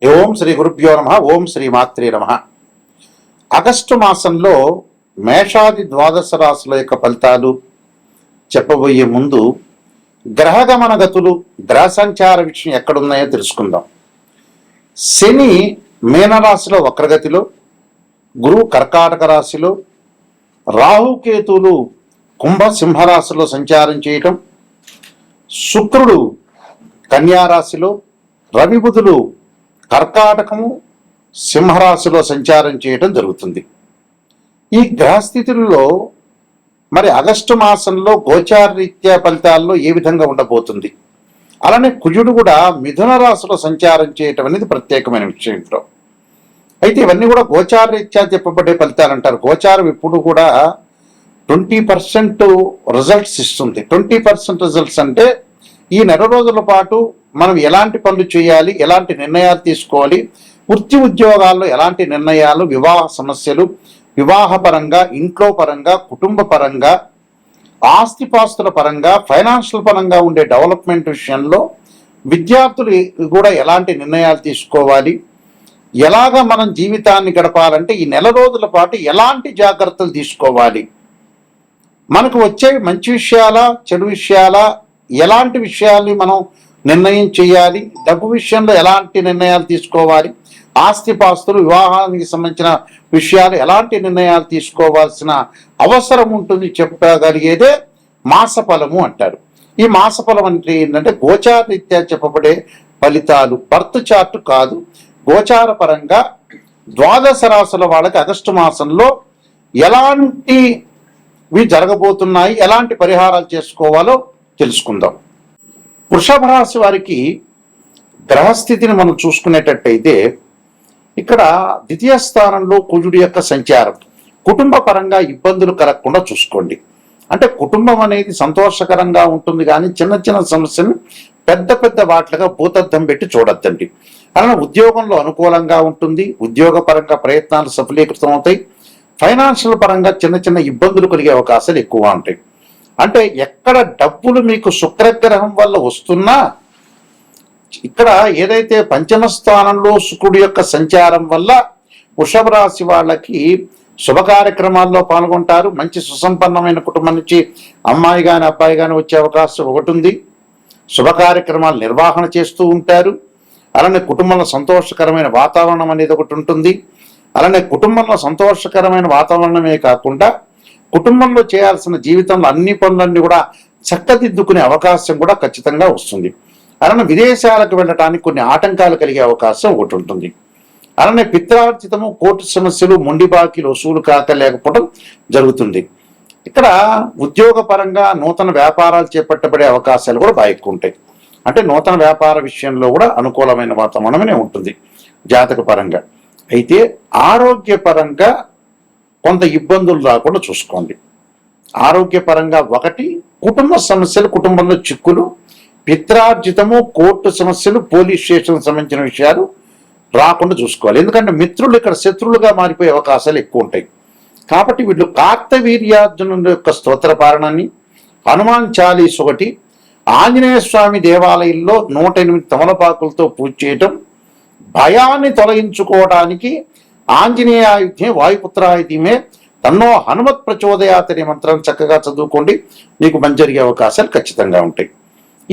ఓం శ్రీ గురుభ్యో నమః. ఓం శ్రీ మాత్రే నమః. ఆగస్టు మాసంలో మేషాది ద్వాదశ రాశుల యొక్క ఫలితాలు చెప్పబోయే ముందు గ్రహగమన గతులు, గ్రహ సంచార విషయం ఎక్కడున్నాయో తెలుసుకుందాం. శని మీనరాశిలో వక్రగతిలో, గురువు కర్కాటక రాశిలో, రాహుకేతువులు కుంభ సింహరాశిలో సంచారం చేయటం, శుక్రుడు కన్యారాశిలో, రవి బుధులు కర్కాటకము సింహరాశిలో సంచారం చేయడం జరుగుతుంది. ఈ గ్రహస్థితుల్లో మరి ఆగస్టు మాసంలో గోచార రీత్యా ఫలితాల్లో ఏ విధంగా ఉండబోతుంది, అలానే కుజుడు కూడా మిథున రాశిలో సంచారం చేయటం అనేది ప్రత్యేకమైన విషయం. ఇంట్లో అయితే ఇవన్నీ కూడా గోచార రీత్యా చెప్పబడే ఫలితాలు అంటారు. గోచారం ఇప్పుడు కూడా 20% రిజల్ట్స్ ఇస్తుంది. 20% రిజల్ట్స్ అంటే ఈ నెల రోజుల పాటు మనం ఎలాంటి పనులు చేయాలి, ఎలాంటి నిర్ణయాలు తీసుకోవాలి, వృత్తి ఉద్యోగాల్లో ఎలాంటి నిర్ణయాలు, వివాహ సమస్యలు, వివాహపరంగా, ఇంట్లో పరంగా, కుటుంబ పరంగా, ఆస్తిపాస్తుల పరంగా, ఫైనాన్షియల్ పరంగా ఉండే డెవలప్మెంట్ విషయంలో విద్యార్థులు కూడా ఎలాంటి నిర్ణయాలు తీసుకోవాలి, ఎలాగ మనం జీవితాన్ని గడపాలంటే ఈ నెల రోజుల పాటు ఎలాంటి జాగ్రత్తలు తీసుకోవాలి, మనకు వచ్చే మంచి విషయాలా చెడు విషయాలా, ఎలాంటి విషయాల్ని మనం నిర్ణయం చేయాలి, డబ్బు విషయంలో ఎలాంటి నిర్ణయాలు తీసుకోవాలి, ఆస్తిపాస్తులు, వివాహానికి సంబంధించిన విషయాలు ఎలాంటి నిర్ణయాలు తీసుకోవాల్సిన అవసరం ఉంటుంది చెప్పగలిగేదే మాసఫలము అంటారు. ఈ మాసఫలం అంటే ఏంటంటే గోచార రీత్యా చెప్పబడే ఫలితాలు, బర్త్ చార్ట్ కాదు. గోచార పరంగా ద్వాదశ రాశుల వాళ్ళకి ఆగస్టు మాసంలో ఎలాంటివి జరగబోతున్నాయి, ఎలాంటి పరిహారాలు చేసుకోవాలో తెలుసుకుందాం. వృషభ రాశి వారికి గ్రహస్థితిని మనం చూసుకునేటట్టయితే ఇక్కడ ద్వితీయ స్థానంలో కుజుడి యొక్క సంచారం, కుటుంబ పరంగా ఇబ్బందులు కలగకుండా చూసుకోండి. అంటే కుటుంబం అనేది సంతోషకరంగా ఉంటుంది, కానీ చిన్న చిన్న సమస్యలు పెద్ద పెద్ద వాటిగా భూతద్దం పెట్టి చూడొద్దండి. అలానే ఉద్యోగంలో అనుకూలంగా ఉంటుంది, ఉద్యోగ పరంగా ప్రయత్నాలు సఫలీకృతం అవుతాయి, ఫైనాన్షియల్ పరంగా చిన్న చిన్న ఇబ్బందులు కలిగే అవకాశాలు ఎక్కువ ఉంటాయి. అంటే ఎక్కడ డబ్బులు మీకు శుక్రగ్రహం వల్ల వస్తున్నా, ఇక్కడ ఏదైతే పంచమ స్థానంలో శుక్రుడి యొక్క సంచారం వల్ల వృషభ రాశి వాళ్ళకి శుభ కార్యక్రమాల్లో పాల్గొంటారు. మంచి సుసంపన్నమైన కుటుంబం నుంచి అమ్మాయి కానీ అబ్బాయి కానీ వచ్చే అవకాశం ఒకటి ఉంది. శుభ కార్యక్రమాలు నిర్వహణ చేస్తూ ఉంటారు. అలానే కుటుంబంలో సంతోషకరమైన వాతావరణం అనేది ఒకటి ఉంటుంది. అలానే కుటుంబంలో సంతోషకరమైన వాతావరణమే కాకుండా కుటుంబంలో చేయాల్సిన జీవితంలో అన్ని పనులన్నీ కూడా చక్కదిద్దుకునే అవకాశం కూడా ఖచ్చితంగా వస్తుంది. అలానే విదేశాలకు వెళ్ళటానికి కొన్ని ఆటంకాలు కలిగే అవకాశం ఒకటి ఉంటుంది. అలానే పిత్రార్జితము, కోర్టు సమస్యలు, మొండి బాకీలు వసూలు కాక లేకపోవడం జరుగుతుంది. ఇక్కడ ఉద్యోగ పరంగా నూతన వ్యాపారాలు చేపట్టబడే అవకాశాలు కూడా బాగా ఎక్కువ ఉంటాయి. అంటే నూతన వ్యాపార విషయంలో కూడా అనుకూలమైన వాతావరణమే ఉంటుంది జాతక పరంగా. అయితే ఆరోగ్యపరంగా కొంత ఇబ్బందులు రాకుండా చూసుకోండి. ఆరోగ్యపరంగా ఒకటి కుటుంబ సమస్యలు, కుటుంబంలో చిక్కులు, పిత్రార్జితము, కోర్టు సమస్యలు, పోలీస్ స్టేషన్ సంబంధించిన విషయాలు రాకుండా చూసుకోవాలి. ఎందుకంటే మిత్రులు ఇక్కడ శత్రువులుగా మారిపోయే అవకాశాలు ఎక్కువ ఉంటాయి. కాబట్టి వీళ్ళు కార్తవీర్యార్జునుడి యొక్క స్తోత్ర పారణాన్ని, హనుమాన్ చాలీస్ ఒకటి, ఆంజనేయ స్వామి దేవాలయంలో 108 తమలపాకులతో పూజ చేయటం, భయాన్ని తొలగించుకోవడానికి ఆంజనేయాయుధ్యే వాయుపుత్రాయుధ్యమే తన్నో హనుమత్ ప్రచోదయాత్ అనే మంత్రాన్ని చక్కగా చదువుకోండి. మీకు మంచి జరిగే అవకాశాలు ఖచ్చితంగా ఉంటాయి.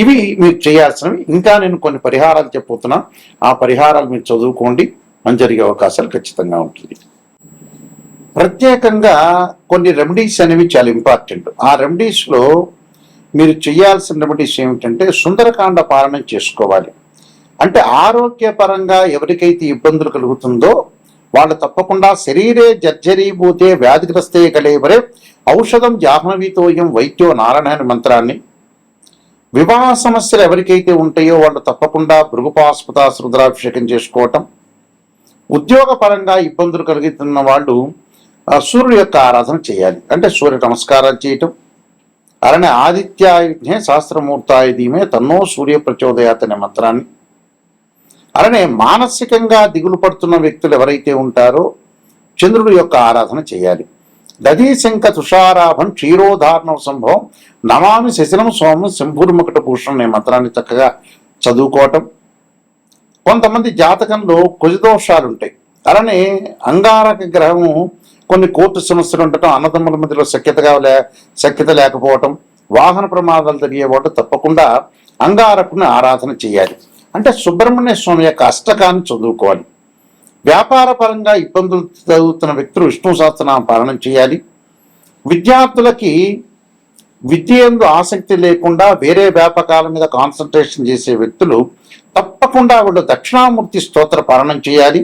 ఇవి మీరు చేయాల్సినవి. ఇంకా నేను కొన్ని పరిహారాలు చెప్పుతున్నాను, ఆ పరిహారాలు మీరు చదువుకోండి, మంచి జరిగే అవకాశాలు ఖచ్చితంగా ఉంటుంది. ప్రత్యేకంగా కొన్ని రెమెడీస్ అనేవి చాలా ఇంపార్టెంట్. ఆ రెమెడీస్లో మీరు చేయాల్సిన రెమెడీస్ ఏమిటంటే సుందరకాండ పారాయణం చేసుకోవాలి. అంటే ఆరోగ్యపరంగా ఎవరికైతే ఇబ్బందులు కలుగుతుందో వాళ్ళు తప్పకుండా శరీరే జర్జరీభూతే వ్యాధిగ్రస్తే కలేవరే ఔషధం జాహ్నవీతోయం వైద్యో నారాయణ మంత్రాన్ని, వివాహ సమస్యలు ఎవరికైతే ఉంటాయో వాళ్ళు తప్పకుండా భృగుపాస్పద రుద్రాభిషేకం చేసుకోవటం, ఉద్యోగ పరంగా ఇబ్బందులు కలుగుతున్న వాళ్ళు సూర్యుడి యొక్క ఆరాధన చేయాలి. అంటే సూర్య నమస్కారాలు చేయటం. అలానే ఆదిత్యాయుధ్యే సహస్రమూర్తాయ ధీమే తన్నో సూర్య ప్రచోదయాత్ అనే మంత్రాన్ని, అలానే మానసికంగా దిగులు పడుతున్న వ్యక్తులు ఎవరైతే ఉంటారో చంద్రుడి యొక్క ఆరాధన చేయాలి. దధీశంక తుషారాభం క్షీరోధారణం సంభవం నమామి శశినం సోమం శంభుర్ముకట భూషణం అనే మంత్రాన్ని చక్కగా చదువుకోవటం. కొంతమంది జాతకంలో కుజదోషాలు ఉంటాయి. అలానే అంగారక గ్రహము కొన్ని కోర్టు సమస్యలు ఉండటం, అన్నదమ్ముల మధ్యలో సఖ్యత లేకపోవటం, వాహన ప్రమాదాలు జరిగేవాడు తప్పకుండా అంగారకుని ఆరాధన చేయాలి. అంటే సుబ్రహ్మణ్య స్వామి యొక్క అష్టకాన్ని చదువుకోవాలి. వ్యాపార పరంగా ఇబ్బందులు చదువుతున్న వ్యక్తులు విష్ణు సహస్రనామ పారాయణం చేయాలి. విద్యార్థులకి విద్య యందు ఆసక్తి లేకుండా వేరే వ్యాపకాల మీద కాన్సన్ట్రేషన్ చేసే వ్యక్తులు తప్పకుండా వాళ్ళు దక్షిణామూర్తి స్తోత్ర పారాయణం చేయాలి.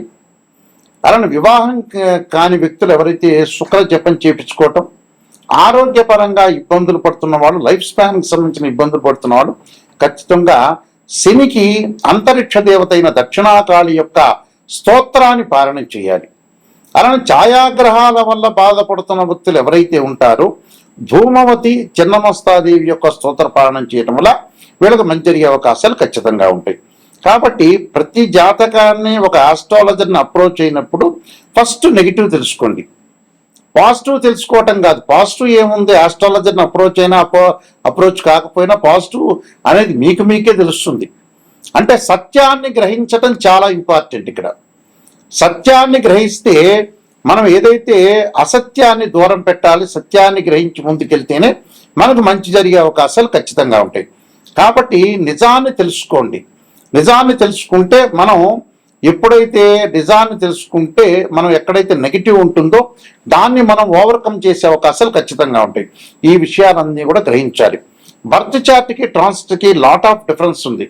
అలానే వివాహం కాని వ్యక్తులు ఎవరైతే శుక్ర జపం చేయించుకోవటం, ఆరోగ్యపరంగా ఇబ్బందులు పడుతున్న వాళ్ళు, లైఫ్ స్పాన్కి సంబంధించిన ఇబ్బందులు పడుతున్న వాళ్ళు ఖచ్చితంగా శనికి అంతరిక్ష దేవత అయిన దక్షిణాకాళి యొక్క స్తోత్రాన్ని పారాయణం చేయాలి. అలానే ఛాయాగ్రహాల వల్ల బాధపడుతున్న వ్యక్తులు ఎవరైతే ఉంటారో ధూమవతి చిన్నమస్తాదేవి యొక్క స్తోత్ర పారాయణం చేయడం వల్ల వీళ్ళకి మంచి జరిగే అవకాశాలు ఖచ్చితంగా ఉంటాయి. కాబట్టి ప్రతి జాతకాన్ని ఒక ఆస్ట్రాలజర్ని అప్రోచ్ అయినప్పుడు ఫస్ట్ నెగిటివ్ తెలుసుకోండి, పాజిటివ్ తెలుసుకోవటం కాదు. పాజిటివ్ ఏముంది, ఆస్ట్రాలజర్ని అప్రోచ్ అయినా అప్రోచ్ కాకపోయినా పాజిటివ్ అనేది మీకే తెలుస్తుంది. అంటే సత్యాన్ని గ్రహించటం చాలా ఇంపార్టెంట్. ఇక్కడ సత్యాన్ని గ్రహిస్తే మనం ఏదైతే అసత్యాన్ని దూరం పెట్టాలి, సత్యాన్ని గ్రహించి ముందుకెళ్తేనే మనకు మంచి జరిగే అవకాశాలు ఖచ్చితంగా ఉంటాయి. కాబట్టి నిజాన్ని తెలుసుకోండి. నిజాన్ని తెలుసుకుంటే మనం మనం ఎక్కడైతే నెగిటివ్ ఉంటుందో దాన్ని మనం ఓవర్కమ్ చేసే అవకాశాలు ఖచ్చితంగా ఉంటాయి. ఈ విషయాలన్నీ కూడా గ్రహించాలి. బర్త్ చార్ట్కి ట్రాన్సిట్కి లాట్ ఆఫ్ డిఫరెన్స్ ఉంది.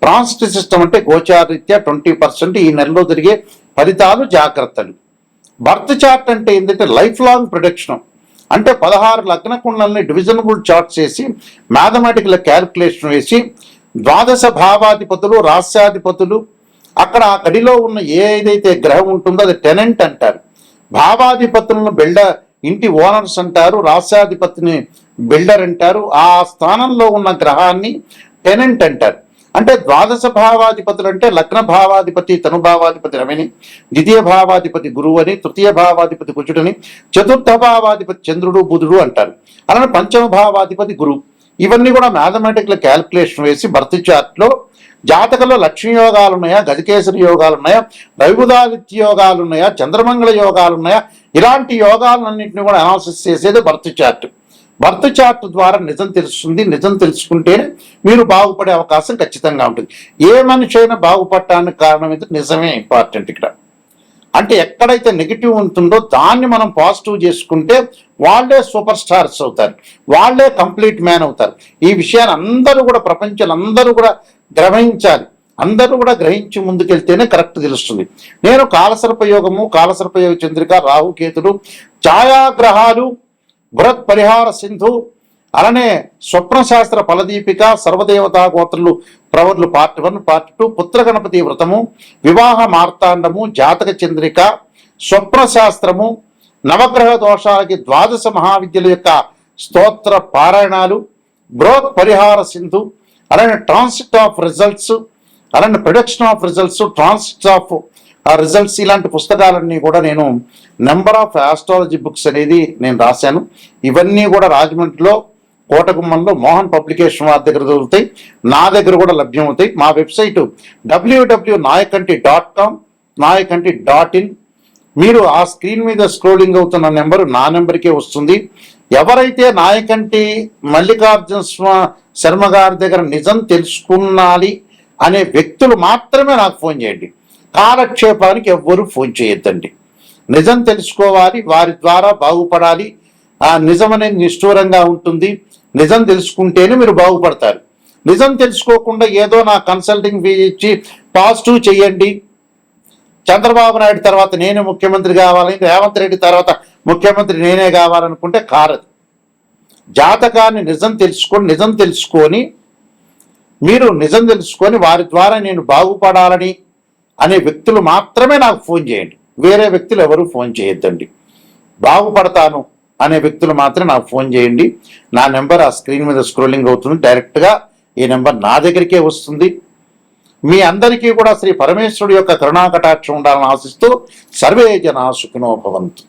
ట్రాన్సిట్ సిస్టమ్ అంటే గోచారీత్యా 20% ఈ నెలలో జరిగే ఫలితాలు, జాగ్రత్తలు. బర్త్ చార్ట్ అంటే ఏంటంటే లైఫ్ లాంగ్ ప్రొడక్షన్. అంటే 16 లగ్న కుండల్ని డివిజనబుల్ చార్ట్స్ వేసి మ్యాథమెటికల్ క్యాల్కులేషన్ వేసి ద్వాదశ భావాధిపతులు, రాస్యాధిపతులు, అక్కడ ఆ గడిలో ఉన్న ఏదైతే గ్రహం ఉంటుందో అది టెనెంట్ అంటారు. భావాధిపతులను ఇంటి ఓనర్స్ అంటారు, రాస్యాధిపతిని బిల్డర్ అంటారు. ఆ స్థానంలో ఉన్న గ్రహాన్ని టెనెంట్ అంటారు. అంటే ద్వాదశ భావాధిపతులు అంటే లగ్న భావాధిపతి తనుభావాధిపతి రవిని, ద్వితీయ భావాధిపతి గురువు అని, తృతీయ భావాధిపతి కుజుడని, చతుర్థ భావాధిపతి చంద్రుడు బుధుడు అంటారు. అలానే పంచమ భావాధిపతి గురువు. ఇవన్నీ కూడా మ్యాథమెటికల్ క్యాల్కులేషన్ వేసి బర్త్ చార్ట్లో జాతకంలో లక్ష్మీ యోగాలు ఉన్నాయా, గజకేసరి యోగాలు ఉన్నాయా, రవిబుధాదిత్య యోగాలు ఉన్నాయా, చంద్రమంగళ యోగాలు ఉన్నాయా, ఇలాంటి యోగాలన్నింటినీ కూడా అనాలిసిస్ చేసేది బర్త్ చార్ట్. బర్త్ చార్ట్ ద్వారా నిజం తెలుస్తుంది. నిజం తెలుసుకుంటేనే మీరు బాగుపడే అవకాశం ఖచ్చితంగా ఉంటుంది. ఏ మనిషి అయినా బాగుపడటానికి కారణం అయితే నిజమే ఇంపార్టెంట్ ఇక్కడ. అంటే ఎక్కడైతే నెగిటివ్ ఉంటుందో దాన్ని మనం పాజిటివ్ చేసుకుంటే వాళ్ళే సూపర్ స్టార్స్ అవుతారు, వాళ్ళే కంప్లీట్ మ్యాన్ అవుతారు. ఈ విషయాన్ని అందరూ కూడా ప్రపంచంలో అందరూ కూడా గ్రహించాలి. అందరూ కూడా గ్రహించి ముందుకెళ్తేనే కరెక్ట్ తెలుస్తుంది. నేను కాలసర్పయోగము, కాలసర్పయోగ చంద్రిక, రాహుకేతుడు, ఛాయాగ్రహాలు, బృహత్ పరిహార సింధు, అలానే స్వప్నశాస్త్ర ఫలదీపిక, సర్వదేవతా గోత్రులు ప్రవర్లు పార్ట్ 1, పార్ట్ 2, పుత్ర గణపతి వ్రతము, వివాహ మార్తాండము, జాతక చంద్రిక, స్వప్నశాస్త్రము, నవగ్రహ దోషాలకి ద్వాదశ మహావిద్యల యొక్క స్తోత్ర పారాయణాలు, బృహత్ పరిహార సింధు, అలానే ట్రాన్సిట్ ఆఫ్ రిజల్ట్స్, అలానే production of results, transit of results, ఇలాంటి పుస్తకాలన్నీ కూడా నేను నెంబర్ ఆఫ్ ఆస్ట్రాలజీ బుక్స్ అనేది నేను రాశాను. ఇవన్నీ కూడా రాజమండ్రిలో కోటగుమ్మంలో మోహన్ పబ్లికేషన్ వారి దగ్గర దొరుకుతాయి, నా దగ్గర కూడా లభ్యమవుతాయి. మా వెబ్సైటు www.nayakanti.com, nayakanti.in. మీరు ఆ స్క్రీన్ మీద స్క్రోలింగ్ అవుతున్న నెంబరు నా నెంబర్కే వస్తుంది. ఎవరైతే నాయకంటి మల్లికార్జున శర్మ గారి దగ్గర నిజం తెలుసుకున్నాలి అనే వ్యక్తులు మాత్రమే నాకు ఫోన్ చేయండి. కాలక్షేపానికి ఎవ్వరూ ఫోన్ చేయొద్దండి. నిజం తెలుసుకోవాలి, వారి ద్వారా బాగుపడాలి. ఆ నిజం అనేది నిష్ఠూరంగా ఉంటుంది. నిజం తెలుసుకుంటేనే మీరు బాగుపడతారు. నిజం తెలుసుకోకుండా ఏదో నా కన్సల్టింగ్ ఫీ ఇచ్చి పాజిటివ్ చెయ్యండి, చంద్రబాబు నాయుడు తర్వాత నేనే ముఖ్యమంత్రి కావాలి, రేవంత్ రెడ్డి తర్వాత ముఖ్యమంత్రి నేనే కావాలనుకుంటే కారదు. జాతకాన్ని నిజం తెలుసుకొని మీరు నిజం తెలుసుకొని వారి ద్వారా నేను బాగుపడాలని అనే వ్యక్తులు మాత్రమే నాకు ఫోన్ చేయండి. వేరే వ్యక్తులు ఎవరు ఫోన్ చేయొద్దండి. బాగుపడతాను అనే వ్యక్తులు మాత్రమే నాకు ఫోన్ చేయండి. నా నెంబర్ ఆ స్క్రీన్ మీద స్క్రోలింగ్ అవుతుంది. డైరెక్ట్గా ఈ నెంబర్ నా దగ్గరికే వస్తుంది. మీ అందరికీ కూడా శ్రీ పరమేశ్వరుడు యొక్క కరుణాకటాక్షం ఉండాలని ఆశిస్తూ సర్వే జనా సుఖినో భవంతు.